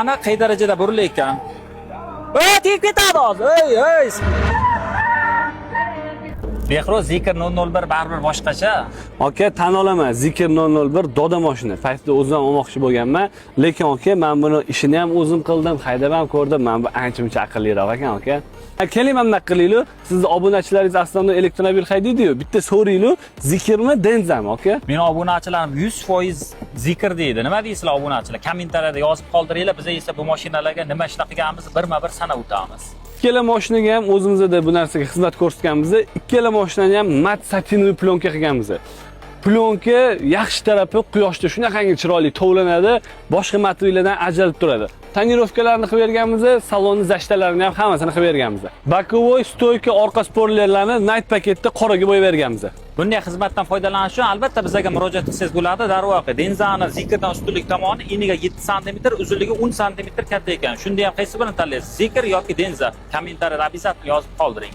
qana qay darajada burilib ekan. Tegib ketadi hozir. Ey. Behroz Zikr 001 baribir boshqacha. Aka, tan olaman, Zikr 001 doda mashina. Paytda o'zim olmoqchi bo'lganman, lekin aka, men buni ishini ham o'zim qildim, haydab ham ko'rdim. Men bu ancha-muncha aqlliroq ekan, aka. Keling, men nima qilaylik? Sizni obunachilaringiz aslida elektromobil haydaydi-yu, bitta so'raylik, Zikrmi, Denzami, aka? Meni obunachilarim 100% Zikr deydi. Nima deysizlar obunachilar? Kommentariyada yozib qoldiringlar. Biz esa bu mashinalarga nima ishla qilganimizni birma-bir sanab o'tamiz. Ikkala mashinaga ham o'zimizda bu narsaga xizmat ko'rsatganmiz. Ikkala mashinani ham mat satinoviy plyonka qilganmiz. Plyonka yaxshi tarafi quyoshda shunaqangi chiroyli tovlanadi, boshqa materiallardan ajralib turadi. Tonirovkalarni qilib berganmiz, salonni zashtalarini ham hammasini qilib berganmiz. Bokovoy stoyka orqa spoilerlarni night paketda qoraga bo'yab berganmiz. Bunday xizmatdan foydalanish uchun albatta bizga murojaat qilsangiz bo'ladi. Darvoqe Denzani Zikrdan ustunlik tomoni eniga 7 sm, uzunligi 10 sm katta ekan. Shunda ham qaysi birini tanlaysiz? Zikr yoki Denza? Kommentariyada обязательно yozib qoldiring.